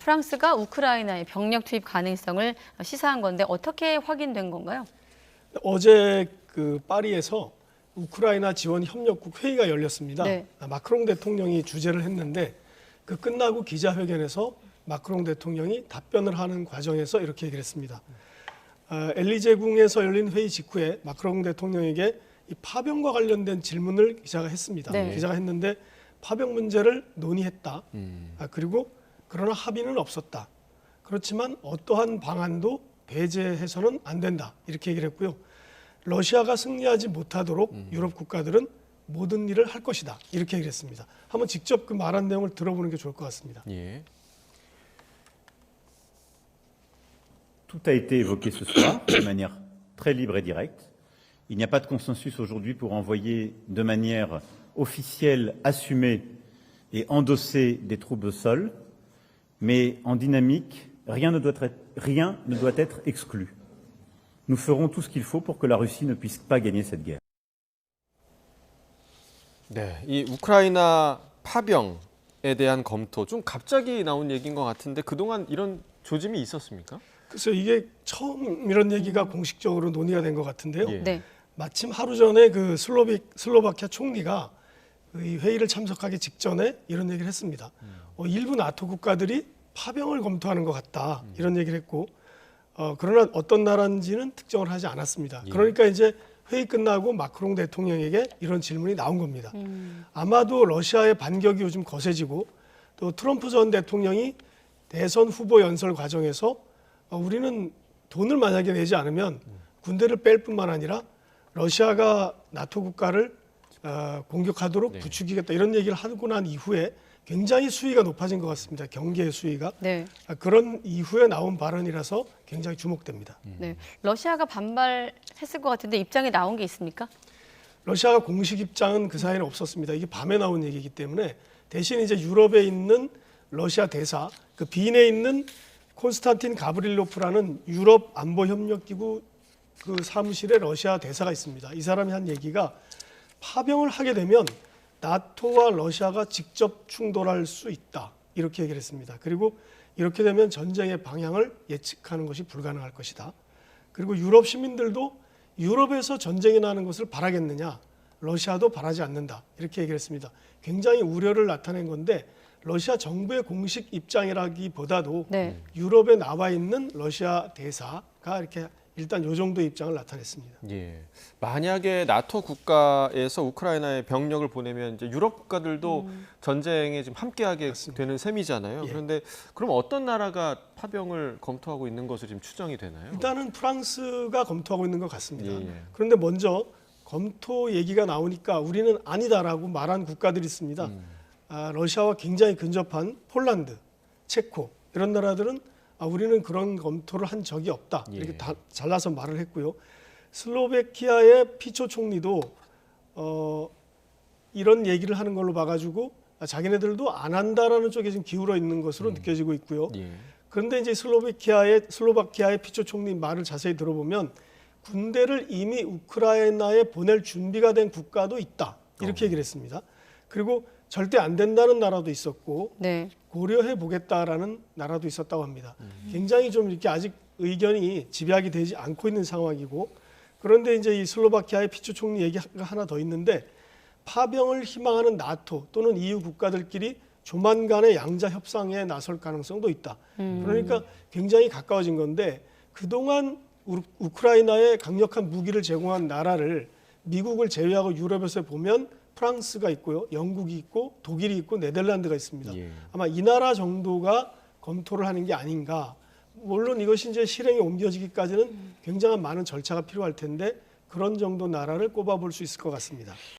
프랑스가 우크라이나의 병력 투입 가능성을 시사한 건데 어떻게 확인된 건가요? 어제 파리에서 우크라이나 지원 협력국 회의가 열렸습니다. 네. 마크롱 대통령이 주재를 했는데 그 끝나고 기자회견에서 마크롱 대통령이 답변을 하는 과정에서 이렇게 얘기를 했습니다. 엘리제궁에서 열린 회의 직후에 마크롱 대통령에게 이 파병과 관련된 질문을 기자가 했습니다. 네. 기자가 했는데 파병 문제를 논의했다. 그리고 그러나 합의는 없었다. 그렇지만 어떠한 방안도 배제해서는 안 된다. 이렇게 얘기를 했고요. 러시아가 승리하지 못하도록 유럽 국가들은 모든 일을 할 것이다. 이렇게 얘기를 했습니다. 한번 직접 그 말한 내용을 들어보는 게 좋을 것 같습니다. 예. Tout a été évoqué ce soir de manière très libre et directe. Il n'y a pas de consensus aujourd'hui pour envoyer de manière officielle, assumée et endossée des troupes au sol, mais en dynamique, rien ne doit être exclu. Nous ferons tout ce qu'il faut pour que la Russie ne puisse pas gagner cette guerre. 네, 이 우크라이나 파병에 대한 검토 좀 갑자기 나온 얘기인 것 같은데 그동안 이런 조짐이 있었습니까? 그래서 이게 처음 이런 얘기가 공식적으로 논의가 된 것 같은데요. 예. 네. 마침 하루 전에 그 슬로바키아 총리가 이 회의를 참석하기 직전에 이런 얘기를 했습니다. 일부 나토 국가들이 파병을 검토하는 것 같다 이런 얘기를 했고 그러나 어떤 나라인지는 특정을 하지 않았습니다. 예. 그러니까 이제 회의 끝나고 마크롱 대통령에게 이런 질문이 나온 겁니다. 아마도 러시아의 반격이 요즘 거세지고 또 트럼프 전 대통령이 대선 후보 연설 과정에서 우리는 돈을 만약에 내지 않으면 군대를 뺄 뿐만 아니라 러시아가 나토 국가를 공격하도록 네. 부추기겠다 이런 얘기를 하고 난 이후에 굉장히 수위가 높아진 것 같습니다. 경계의 수위가. 네. 그런 이후에 나온 발언이라서 굉장히 주목됩니다. 네. 러시아가 반발했을 것 같은데 입장이 나온 게 있습니까? 러시아가 공식 입장은 그 사이에는 없었습니다. 이게 밤에 나온 얘기이기 때문에 대신 이제 유럽에 있는 러시아 대사, 그 빈에 있는 콘스탄틴 가브릴로프라는 유럽 안보협력기구 그 사무실에 러시아 대사가 있습니다. 이 사람이 한 얘기가 파병을 하게 되면 나토와 러시아가 직접 충돌할 수 있다. 이렇게 얘기를 했습니다. 그리고 이렇게 되면 전쟁의 방향을 예측하는 것이 불가능할 것이다. 그리고 유럽 시민들도 유럽에서 전쟁이 나는 것을 바라겠느냐? 러시아도 바라지 않는다. 이렇게 얘기를 했습니다. 굉장히 우려를 나타낸 건데 러시아 정부의 공식 입장이라기보다도 네. 유럽에 나와 있는 러시아 대사가 이렇게 일단 요 정도 입장을 나타냈습니다. 예. 만약에 나토 국가에서 우크라이나에 병력을 보내면 이제 유럽 국가들도 전쟁에 지금 함께하게 맞습니다. 되는 셈이잖아요. 예. 그런데 그럼 어떤 나라가 파병을 검토하고 있는 것으로 지금 추정이 되나요? 일단은 프랑스가 검토하고 있는 것 같습니다. 예, 예. 그런데 먼저 검토 얘기가 나오니까 우리는 아니다라고 말한 국가들이 있습니다. 러시아와 굉장히 근접한 폴란드, 체코 이런 나라들은 우리는 그런 검토를 한 적이 없다. 이렇게 예. 다 잘라서 말을 했고요. 슬로베키아의 피초 총리도 이런 얘기를 하는 걸로 봐가지고 자기네들도 안 한다라는 쪽에 지금 기울어 있는 것으로 느껴지고 있고요. 예. 그런데 이제 슬로바키아의 피초 총리 말을 자세히 들어보면 군대를 이미 우크라이나에 보낼 준비가 된 국가도 있다. 이렇게 얘기를 했습니다. 그리고 절대 안 된다는 나라도 있었고 네. 고려해 보겠다라는 나라도 있었다고 합니다. 굉장히 좀 이렇게 아직 의견이 집약이 되지 않고 있는 상황이고 그런데 이제 이 슬로바키아의 피초 총리 얘기가 하나 더 있는데 파병을 희망하는 나토 또는 EU 국가들끼리 조만간에 양자 협상에 나설 가능성도 있다. 그러니까 굉장히 가까워진 건데 그동안 우크라이나에 강력한 무기를 제공한 나라를 미국을 제외하고 유럽에서 보면 프랑스가 있고요, 영국이 있고 독일이 있고 네덜란드가 있습니다. 예. 아마 이 나라 정도가 검토를 하는 게 아닌가. 물론 이것이 이제 실행에 옮겨지기까지는 굉장한 많은 절차가 필요할 텐데 그런 정도 나라를 꼽아볼 수 있을 것 같습니다.